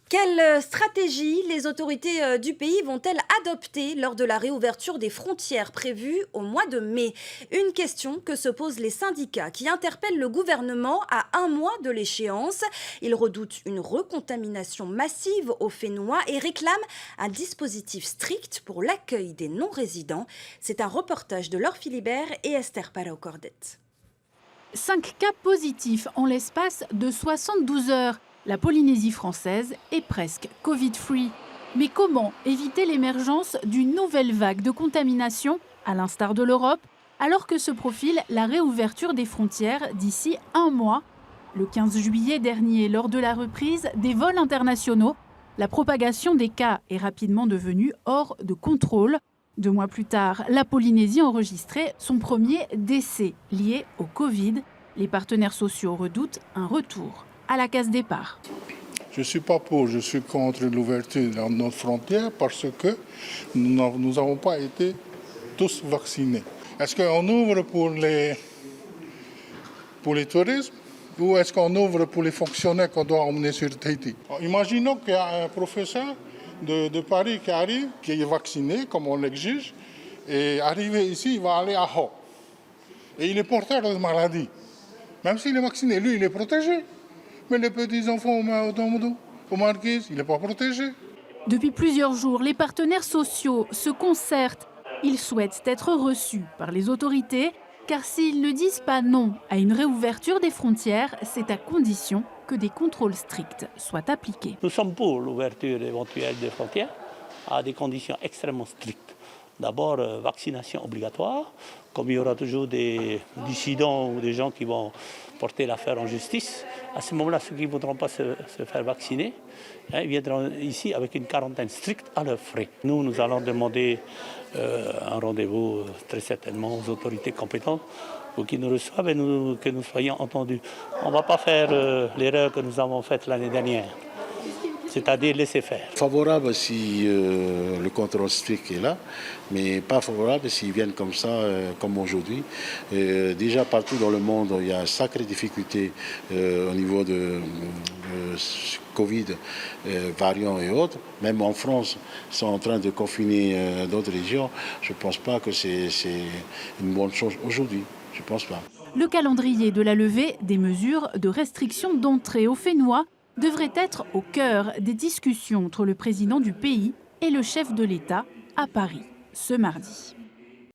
Quelle stratégie les autorités du pays vont-elles adopter lors de la réouverture des frontières prévue au mois de mai? Une question que se posent les syndicats qui interpellent le gouvernement à un mois de l'échéance. Ils redoutent une recontamination massive au Fénois et réclament un dispositif strict pour l'accueil des non-résidents. C'est un reportage de Laure Philibert et Esther Palao-Cordet. 5 cas positifs en l'espace de 72 heures. La Polynésie française est presque Covid-free. Mais comment éviter l'émergence d'une nouvelle vague de contamination, à l'instar de l'Europe, alors que se profile la réouverture des frontières d'ici un mois? Le 15 juillet dernier, lors de la reprise des vols internationaux, la propagation des cas est rapidement devenue hors de contrôle. 2 mois plus tard, la Polynésie enregistrait son premier décès lié au Covid. Les partenaires sociaux redoutent un retour à la case départ. Je ne suis pas pour, je suis contre l'ouverture de notre frontière parce que nous n'avons pas été tous vaccinés. Est-ce qu'on ouvre pour les touristes ou est-ce qu'on ouvre pour les fonctionnaires qu'on doit emmener sur Tahiti? Imaginons qu'il y a un professeur de Paris qui arrive, qui est vacciné comme on l'exige, et arrivé ici, il va aller à Hau. Et il est porteur de maladie. Même s'il est vacciné, lui, il est protégé. Mais les petits-enfants au Marquise, il n'est pas protégé. Depuis plusieurs jours, les partenaires sociaux se concertent. Ils souhaitent être reçus par les autorités, car s'ils ne disent pas non à une réouverture des frontières, c'est à condition que des contrôles stricts soient appliqués. Nous sommes pour l'ouverture éventuelle des frontières à des conditions extrêmement strictes. D'abord, vaccination obligatoire, comme il y aura toujours des dissidents ou des gens qui vont porter l'affaire en justice. À ce moment-là, ceux qui ne voudront pas se faire vacciner viendront ici avec une quarantaine stricte à leurs frais. Nous allons demander un rendez-vous très certainement aux autorités compétentes pour qu'ils nous reçoivent et que nous soyons entendus. On ne va pas faire l'erreur que nous avons faite l'année dernière. C'est-à-dire laisser faire. Favorable si le contrôle strict est là, mais pas favorable s'ils viennent comme ça, comme aujourd'hui. Déjà partout dans le monde, il y a une sacrée difficulté au niveau de Covid, variants et autres. Même en France, ils sont en train de confiner d'autres régions. Je ne pense pas que c'est une bonne chose aujourd'hui. Je ne pense pas. Le calendrier de la levée des mesures de restriction d'entrée au Fénois devrait être au cœur des discussions entre le président du pays et le chef de l'État à Paris ce mardi.